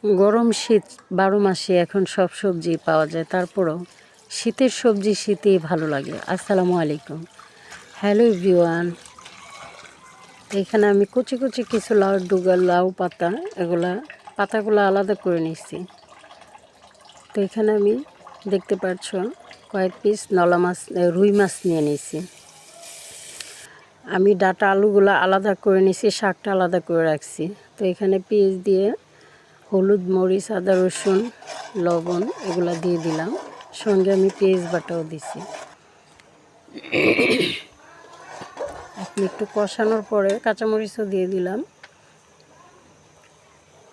গরম শীত 12 মাসে এখন সব সবজি পাওয়া যায়, তারপরেও শীতের সবজি শীতেই ভালো লাগে। আসসালামু আলাইকুম, হ্যালো এভরিওয়ান। এখানে আমি কুচি কুচি কিছু লাউ ডুগা লাউ পাতা, পাতাগুলো আলাদা করে নিচ্ছি। তো এখানে আমি দেখতে পাচ্ছ কয়েক পিস নলা মাছ রুই মাছ নিয়ে নিয়েছি। আমি ডাটা আলুগুলো আলাদা করে নিয়েছি, শাকটা আলাদা করে রাখছি। তো এখানে পেঁয়াজ দিয়ে হলুদ মরিচ আদা রসুন লবণ এগুলো দিয়ে দিলাম, সঙ্গে আমি পেঁয়াজ বাটাও দিছি। আপনি একটু কষানোর পরে কাঁচামরিচও দিয়ে দিলাম।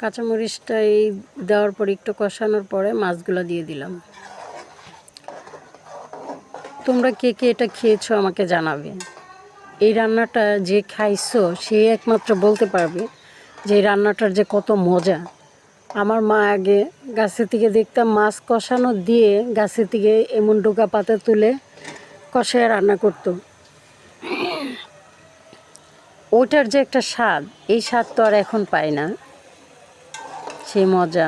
কাঁচামরিচটা এই দেওয়ার পরে একটু কষানোর পরে মাছগুলো দিয়ে দিলাম। তোমরা কে কে এটা খেয়েছো আমাকে জানাবে। এই রান্নাটা যে খাইছো সে একমাত্র বলতে পারবে যে এই রান্নাটার যে কত মজা। আমার মা আগে গাছের থেকে দেখতাম মাছ কষানো দিয়ে গাছের থেকে এমন ডোকা পাতা তুলে কষায় রান্না করতো। ওটার যে একটা স্বাদ, এই স্বাদ তো আর এখন পাই না, সেই মজা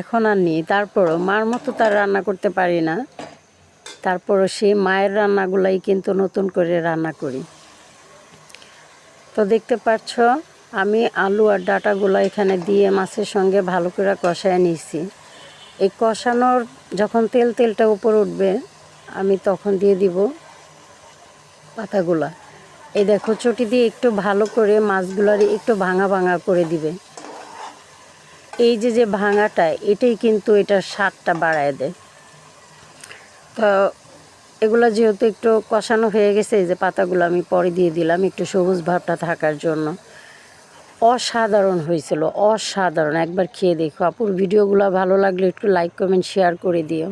এখন আর নেই। তারপরও মার মতো তার রান্না করতে পারি না, তারপরও সেই মায়ের রান্নাগুলাই কিন্তু নতুন করে রান্না করি। তো দেখতে পাচ্ছ আমি আলু আর ডাঁটাগুলো এখানে দিয়ে মাছের সঙ্গে ভালো করে কষায় নিয়েছি। এই কষানোর যখন তেলটা উপর উঠবে আমি তখন দিয়ে দিব পাতাগুলা। এই দেখো চটি দিয়ে একটু ভালো করে মাছগুলার একটু ভাঙা ভাঙা করে দিবে। এই যে ভাঙাটা এটাই কিন্তু এটার স্বাদটা বাড়ায় দেয়। তো এগুলো যেহেতু একটু কষানো হয়ে গেছে, এই যে পাতাগুলো আমি পরে দিয়ে দিলাম একটু সবুজ ভাবটা থাকার জন্য। অসাধারণ হয়েছিল, অসাধারণ। একবার খেয়ে দেখো। আপুর ভিডিওগুলো ভালো লাগলে একটু লাইক কমেন্ট শেয়ার করে দিও।